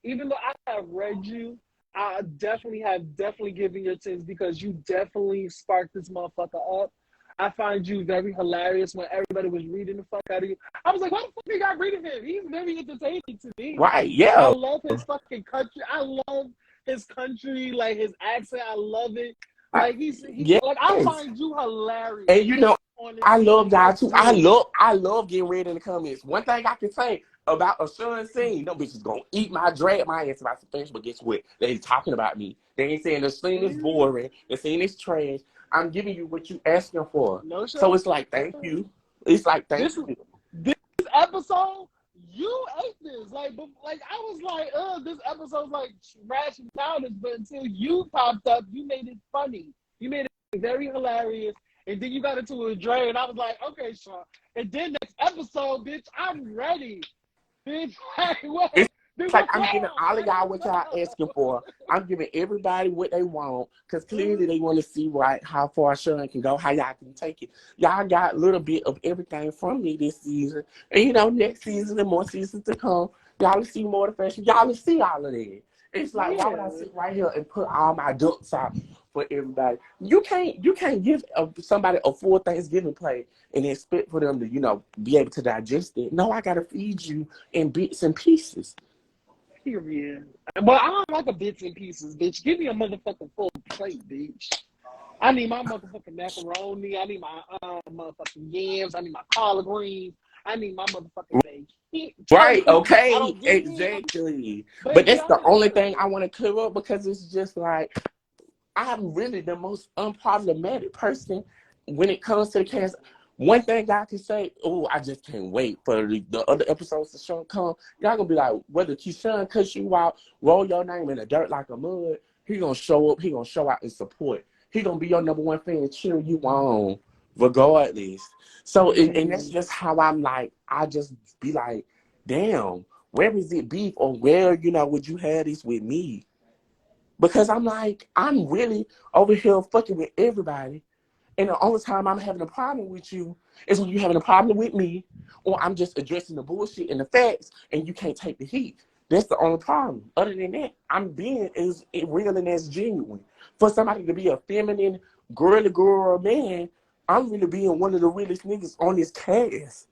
Even though I have read you, I definitely given your tins because you definitely sparked this motherfucker up. I find you very hilarious when everybody was reading the fuck out of you. I was like, why the fuck you got reading him? He's very entertaining to me. Right, I yeah. love his fucking country. I love his country, like his accent. I love it. I, Like he yes. like I find you hilarious And on I this love season. y'all Like too. yeah. I love getting read in the comments. One thing I can say about a SHAWN scene, them bitches gonna drag my ass about some things, but guess what? They talking about me. They ain't saying the scene is boring, the scene is trash. I'm giving you what you asking for. No So shade. it's like thank you. It's like thank This you. this episode, you ate this. Like I was like, this episode's like trash and childish, but until you popped up, you made it funny. You made it very hilarious. And then you got into a Dre, and I was like, okay, Sean. And then next episode, bitch, I'm ready. Bitch, like, what? It's Then like what's I'm giving wrong? all of Like, y'all what's what y'all asking for. I'm giving everybody what they want because clearly wrong? they want to see how far SHAWN can go, how y'all can take it. Y'all got a little bit of everything from me this season. And next season and more seasons to come, y'all will see more of the fashion. Y'all will see all of that. It's like, why would I Yeah. sit right here and put all my ducks out for everybody? You can't give somebody a full Thanksgiving plate and expect for them to, be able to digest it. No, I gotta feed you in bits and pieces. Period. But I don't like a bits and pieces, bitch. Give me a motherfucking full plate, bitch. I need my motherfucking macaroni. I need my motherfucking yams. I need my collard greens. I need my motherfucking bacon. Right, Turkey. I okay, don't get ham, exactly. But baby. that's the I'm only good. thing I want to clear up because it's just like I'm really the most unproblematic person when it comes to the cast, one thing I can say, oh, I just can't wait for the other episodes to show come. Y'all gonna be like, whether Keyshawn cuss you out, roll your name in the dirt like a mud, he gonna show up, he gonna show out and support. He gonna be your number one fan, cheering you on, regardless. So, and that's just how I'm like, I just be like, damn, where is it beef, or where, would you have this with me? Because I'm like, I'm really over here fucking with everybody. And the only time I'm having a problem with you is when you're having a problem with me, or I'm just addressing the bullshit and the facts, and you can't take the heat. That's the only problem. Other than that, I'm being as real and as genuine. For somebody to be a feminine, girly girl man, I'm really being one of the realest niggas on this cast.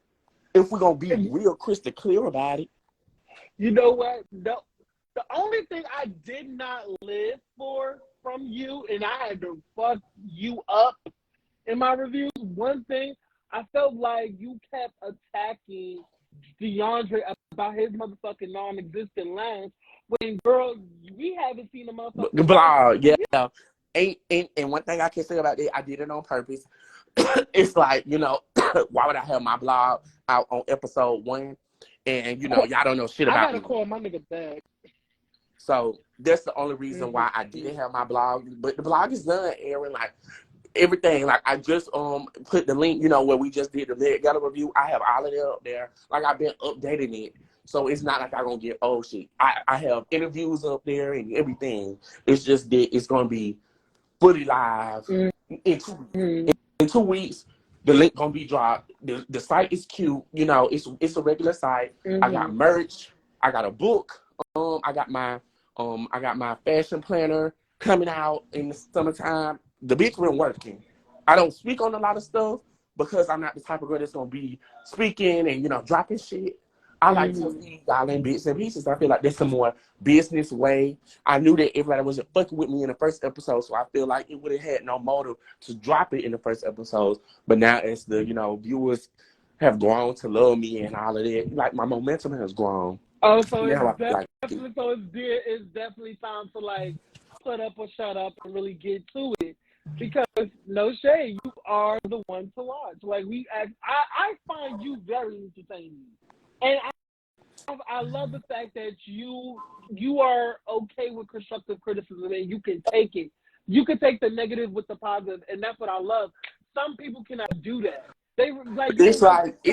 If we're gonna be real crystal clear about it. You know what? The only thing I did not live for from you, and I had to fuck you up in my reviews, one thing, I felt like you kept attacking DeAndre about his motherfucking non-existent lines. When, girl, we haven't seen a motherfucking blog, yeah. And one thing I can say about that, I did it on purpose. It's like, why would I have my blog out on episode 1? And, y'all don't know shit about me. I gotta call my nigga back. So that's the only reason why I didn't have my blog. But the blog is done, Aaron. Like, everything. Like, I just put the link, where we just did the Met Gala review. I have all of it up there. Like, I've been updating it. So it's not like I'm going to get old shit. I have interviews up there and everything. It's just that it's going to be fully live in 2 weeks. In 2 weeks, the link going to be dropped. The site is cute. It's a regular site. I got merch. I got a book. I got my fashion planner coming out in the summertime. The bitch been working. I don't speak on a lot of stuff because I'm not the type of girl that's going to be speaking and, dropping shit. I like to feed y'all in bits and pieces. I feel like that's a more business way. I knew that everybody wasn't fucking with me in the first episode, so I feel like it would have had no motive to drop it in the first episode. But now as the, viewers have grown to love me and all of that, like, my momentum has grown. Oh, so it's definitely time to, like, put up or shut up and really get to it. Because, no shade, you are the one to watch. Like, I find you very entertaining. And I love the fact that you are okay with constructive criticism and you can take it. You can take the negative with the positive, and that's what I love. Some people cannot do that. They like it's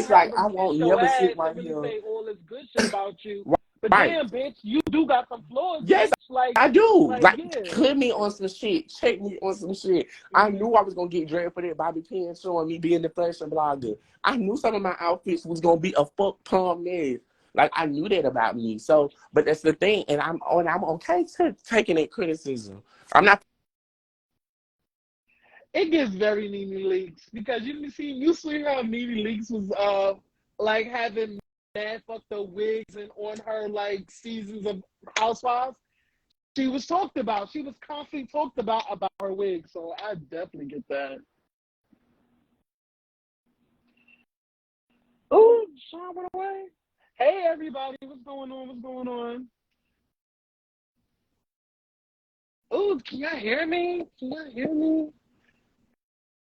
like I won't never sit right really here. say all this good shit about you. But right. Damn, bitch, you do got some flaws. Yes, bitch. Like, I do. Yeah. Me on some shit. Check me on some shit. I knew I was gonna get dragged for that Bobby Pin showing me being the fashion blogger. I knew some of my outfits was gonna be a fuck palm mess. Like, I knew that about me. So, but that's the thing, and I'm okay to taking that criticism. I'm not. It gets very Nene Leakes because you see how Nene Leakes was like having mad fucked up wigs and on her like seasons of Housewives. She was talked about. She was constantly talked about her wig. So I definitely get that. Oh, Sean went away. Hey everybody, what's going on? What's going on? Oh, can y'all hear me? Can y'all hear me?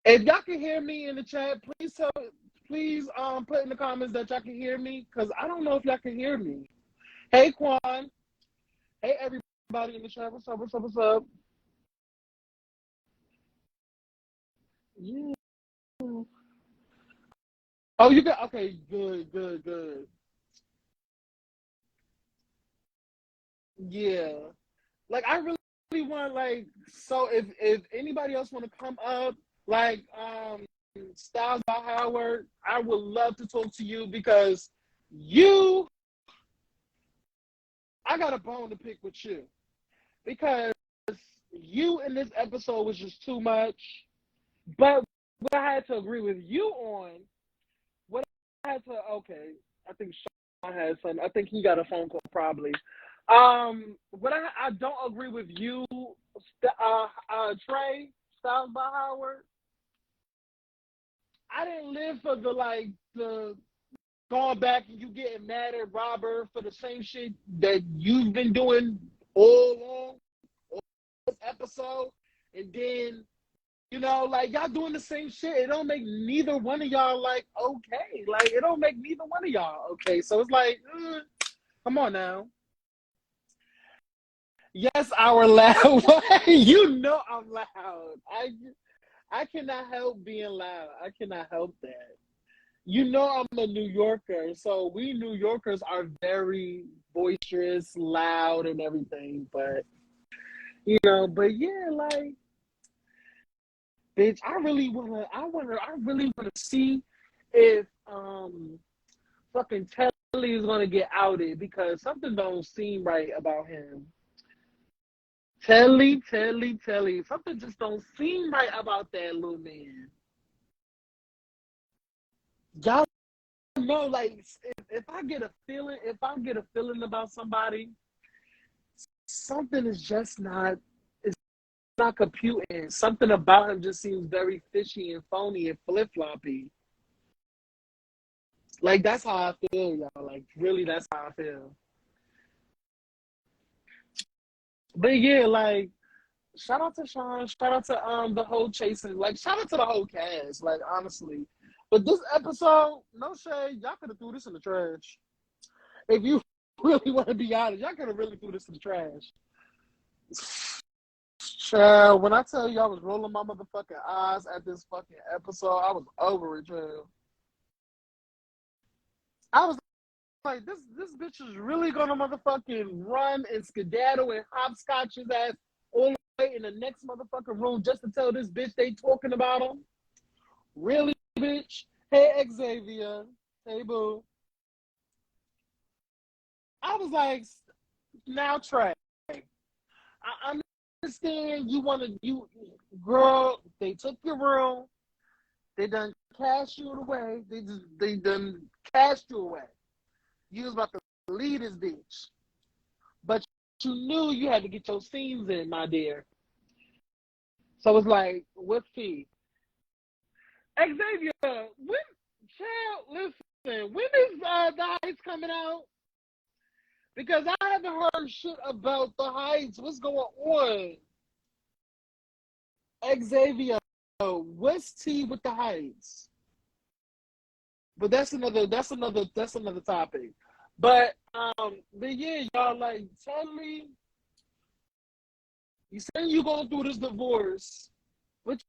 If y'all can hear me in the chat, please put in the comments that y'all can hear me, because I don't know if y'all can hear me. Hey Quan. Hey everybody in the chat. What's up? What's up? What's up? Yeah. Oh, you got okay. Good. Yeah. Like, I really want, like, so if anybody else want to come up, like Styles by Howard, I would love to talk to you because I got a bone to pick with you because you in this episode was just too much. But what I had to agree with you on, I think Sean has something. I think he got a phone call probably. What I don't agree with you, Trey, Styles by Howard. I didn't live for the going back and you getting mad at Robert for the same shit that you've been doing all along, all this episode, and then You know, like y'all doing the same shit. It don't make neither one of y'all like okay. Like it don't make neither one of y'all okay. So it's like, come on now. Yes, our loud. You know I'm loud. I cannot help being loud. I cannot help that. You know I'm a New Yorker, so we New Yorkers are very boisterous, loud, and everything. But you know, but yeah, like, bitch, I really wanna see if fucking Telly is gonna get outed because something don't seem right about him. Telly. Something just don't seem right about that little man. Y'all know, like, if I get a feeling about somebody, something is just not, it's not computing. Something about him just seems very fishy and phony and flip-floppy. Like, that's how I feel, y'all. Like, really, that's how I feel. But yeah, like, shout out to SHAWN, shout out to the whole chasing, like shout out to the whole cast, like honestly. But this episode, no shade, y'all could have threw this in the trash. If you really want to be honest, y'all could have really threw this in the trash. Child, when I tell you I was rolling my motherfucking eyes at this fucking episode, I was over it, child. I was like, this bitch is really gonna motherfucking run and skedaddle and hopscotch his ass all the way in the next motherfucking room just to tell this bitch they talking about him? Really, bitch? Hey, Xavier. Hey, boo. I was like, now, Trey. I understand you, girl, they took your room. They done cashed you away. They done cashed you away. You was about to leave this bitch. But you knew you had to get your scenes in, my dear. So it's like, what fee? Xavier, when, child, listen, when is the Heights coming out? Because I haven't heard shit about the Heights. What's going on? Xavier, what's tea with the Heights? But that's another topic. But yeah, y'all, like, tell me, you saying you going through this divorce, but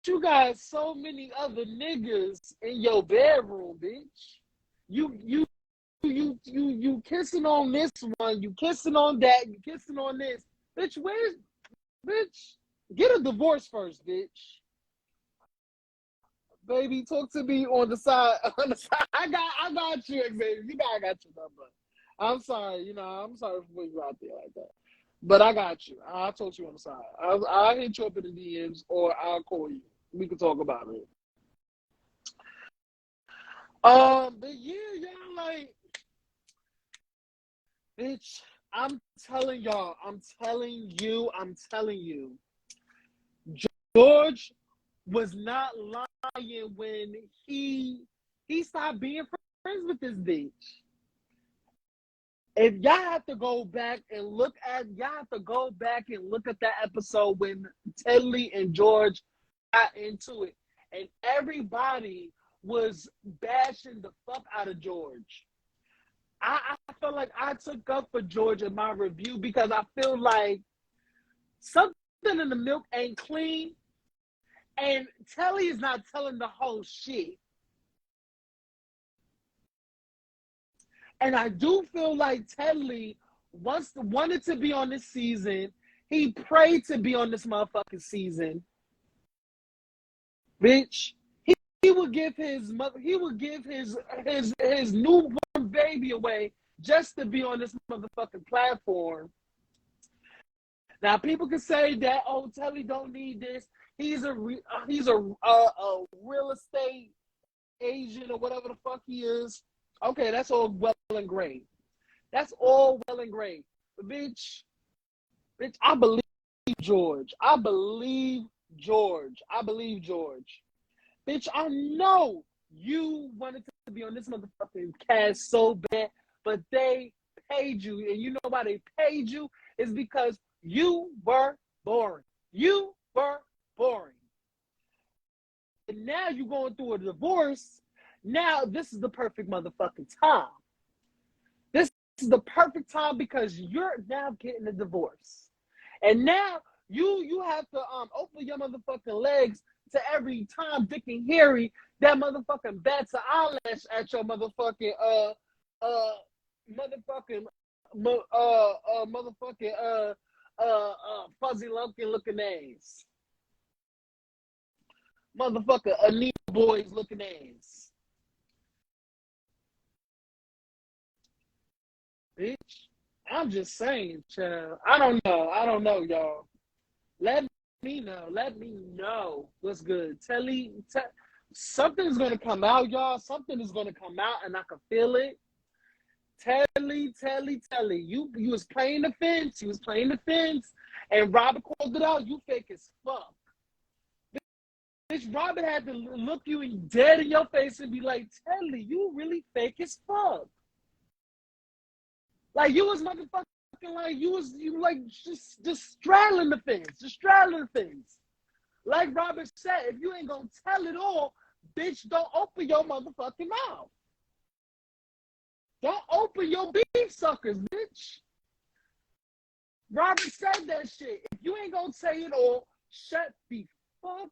you got so many other niggas in your bedroom, bitch. You kissing on this one, you kissing on that, you kissing on this. Bitch, bitch, get a divorce first, bitch. Baby, talk to me on the side. On the side. I got you, Xavier. You know I got your number. I'm sorry, I'm sorry for putting you out there like that. But I got you. I'll talk to you on the side. I'll hit you up in the DMs or I'll call you. We can talk about it. But yeah, y'all, like, bitch, I'm telling y'all, I'm telling you, George was not lying when he stopped being friends with this bitch. If y'all have to go back and look at that episode when Tedley and George got into it, and everybody was bashing the fuck out of George. I felt like I took up for George in my review because I feel like something in the milk ain't clean, and Telly is not telling the whole shit. And I do feel like Tedley wanted to be on this season. He prayed to be on this motherfucking season. Bitch, he would give his newborn baby away just to be on this motherfucking platform. Now people can say that, oh, Telly don't need this. He's a real estate agent or whatever the fuck he is. Okay, that's all well and great. But bitch, I believe George. Bitch, I know you wanted to be on this motherfucking cast so bad, but they paid you. And you know why they paid you? Is because you were boring. now you going through a divorce. Now this is the perfect motherfucking time. This is the perfect time because you're now getting a divorce. And now you have to open your motherfucking legs to every time Dick and Harry that motherfucking bats an eyelash at your motherfucking motherfucking fuzzy lumpkin looking ass. Motherfucker Anita boys looking ass. Bitch. I'm just saying, child. I don't know, y'all. Let me know. Let me know what's good. Something's gonna come out, y'all. Something is gonna come out, and I can feel it. Telly. You was playing the fence. You was playing the fence, and Robert called it out. You fake as fuck. Bitch, Robert had to look you dead in your face and be like, Telly, you really fake as fuck. Like you was motherfucking like you like just straddling the fence. Like Robert said, if you ain't gonna tell it all, bitch, don't open your motherfucking mouth. Don't open your beef suckers, bitch. Robert said that shit. If you ain't gonna say it all, shut the fuck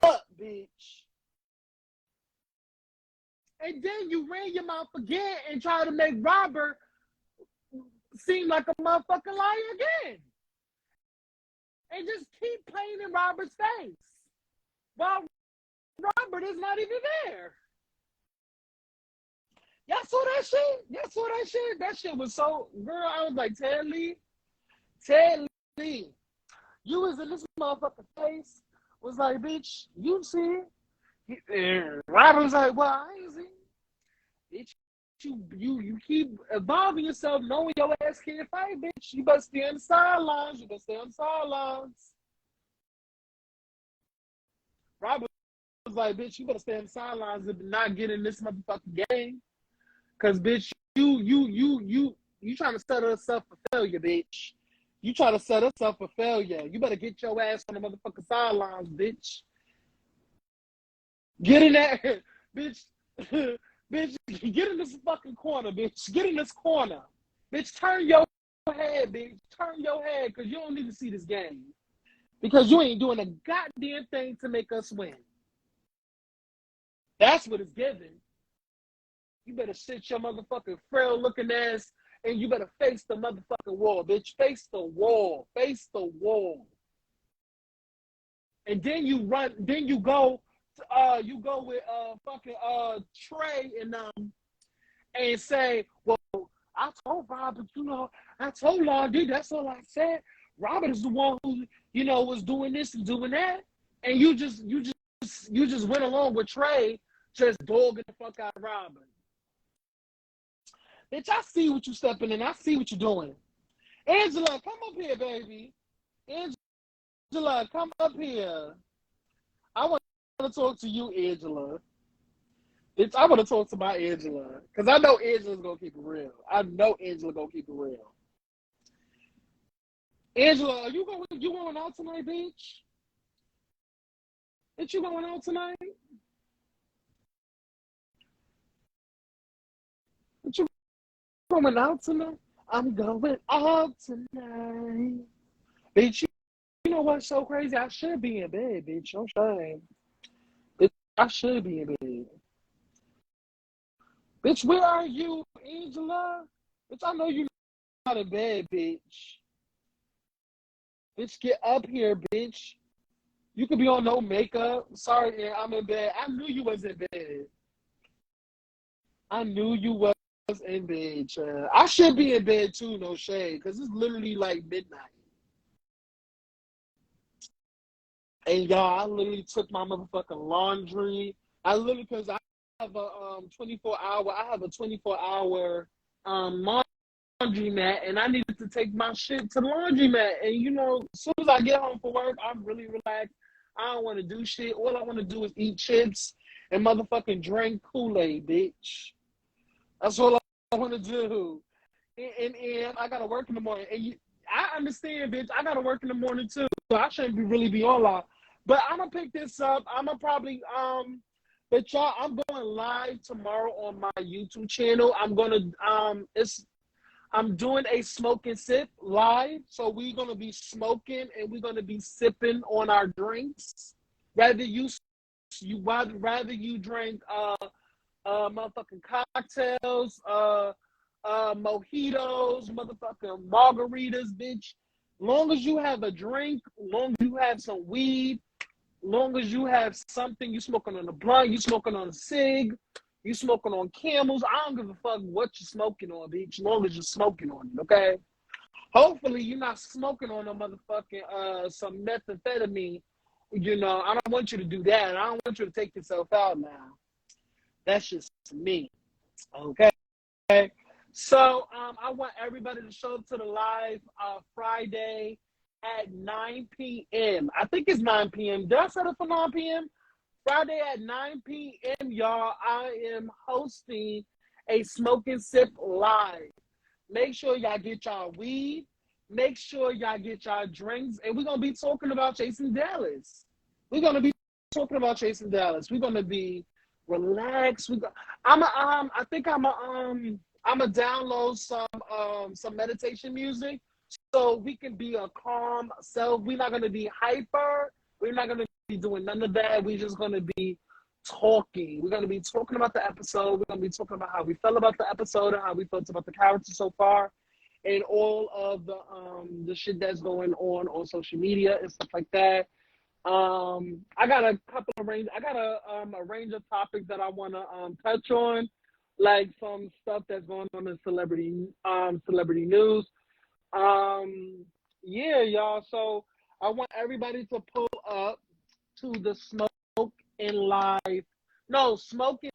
up, bitch. And then you ran your mouth again and try to make Robert seem like a motherfucking liar again. And just keep playing in Robert's face. While Robert is not even there. Y'all saw that shit? That shit was so, girl, I was like, Telly, you was in this motherfucking face. Was like, bitch, you see it? Robert was like, well, I ain't see it. Bitch, you keep evolving yourself, knowing your ass can't fight, bitch. You better stay on the sidelines. Robert was like, bitch, you better stay on the sidelines and not get in this motherfucking game. Cause bitch, you trying to set us up for failure, bitch. You trying to set us up for failure. You better get your ass on the motherfucking sidelines, bitch. Get in that, bitch. Bitch, get in this fucking corner, bitch. Get in this corner. Bitch, turn your head, bitch. Turn your head, because you don't need to see this game. Because you ain't doing a goddamn thing to make us win. That's what it's giving. You better sit your motherfucking frail looking ass and you better face the motherfucking wall, bitch. Face the wall. Face the wall. And then you go with fucking Trey and say, well, I told Robert, I told Londy, that's all I said. Robert is the one who, was doing this and doing that. And you just went along with Trey, just dogging the fuck out of Robert. Bitch, I see what you stepping in. I see what you're doing. Angela, come up here, baby. Angela, come up here. I want to talk to you, Angela. Bitch, I want to talk to my Angela. Because I know Angela's going to keep it real. Angela, are you going out tonight, bitch? Bitch, you going out tonight? Bitch, you going out tonight? I'm going out tonight. Bitch, you know what's so crazy? I should be in bed, bitch. No shame. Bitch, I should be in bed. Bitch, where are you, Angela? Bitch, I know you're not in bed, bitch. Bitch, get up here, bitch. You could be on no makeup. Sorry, yeah, I'm in bed. I knew you was in bed. Child. I should be in bed too, no shade, because it's literally like midnight. And y'all, I literally took my motherfucking laundry. Because I have a 24-hour laundromat, and I needed to take my shit to the laundromat. And as soon as I get home from work, I'm really relaxed. I don't want to do shit. All I want to do is eat chips and motherfucking drink Kool-Aid, bitch. That's all I want to do. And I got to work in the morning. And I understand, bitch. I got to work in the morning, too. So I shouldn't really be online. But I'm gonna pick this up. I'm gonna probably but y'all, I'm going live tomorrow on my YouTube channel. I'm doing a smoke and sip live. So we're gonna be smoking and we're gonna be sipping on our drinks. Rather you drink motherfucking cocktails, mojitos, motherfucking margaritas, bitch. Long as you have a drink, long as you have some weed, long as you have something, you smoking on a blunt, you smoking on a cig, you smoking on Camels. I don't give a fuck what you're smoking on, bitch. Long as you're smoking on it, okay? Hopefully you're not smoking on no motherfucking some methamphetamine. You know, I don't want you to do that. I don't want you to take yourself out now. That's just me. Okay. So I want everybody to show up to the live Friday at 9 p.m. I think it's 9 p.m. Did I set it for 9 p.m.? Friday at 9 p.m., y'all, I am hosting a Smoke and Sip live. Make sure y'all get y'all weed. Make sure y'all get y'all drinks. And we're going to be talking about Chasing Dallas. We're going to be talking about Chasing Dallas. We're going to be relaxed. I think I'm gonna download some meditation music so we can be a calm self. We're not gonna be hyper. We're not gonna be doing none of that. We're just gonna be talking. We're gonna be talking about the episode. We're gonna be talking about how we felt about the episode and how we felt about the characters so far, and all of the shit that's going on social media and stuff like that. I got a range of topics that I want to touch on, like some stuff that's going on in celebrity news. Yeah, y'all. So I want everybody to pull up to the Smoke and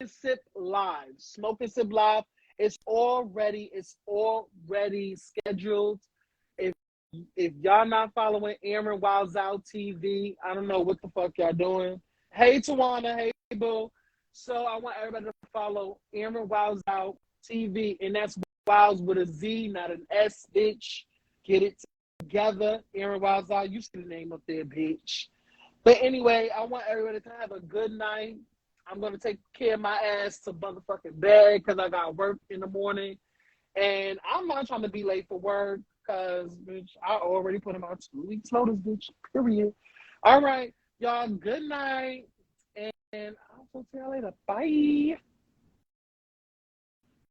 Sip Live. Smoke and Sip Live. It's already scheduled. If y'all not following Aaron Wilds Out TV, I don't know what the fuck y'all doing. Hey Tawana, hey Boo. So I want everybody to follow Aaron Wilds Out TV, and that's Wilds with a Z, not an S, bitch. Get it together. Aaron Wilds Out. You see the name up there, bitch. But anyway, I want everybody to have a good night. I'm gonna take care of my ass to motherfucking bed because I got work in the morning. And I'm not trying to be late for work because, bitch, I already put him out 2 weeks notice, bitch, period. All right, y'all, good night. And I'll talk to y'all later. Bye.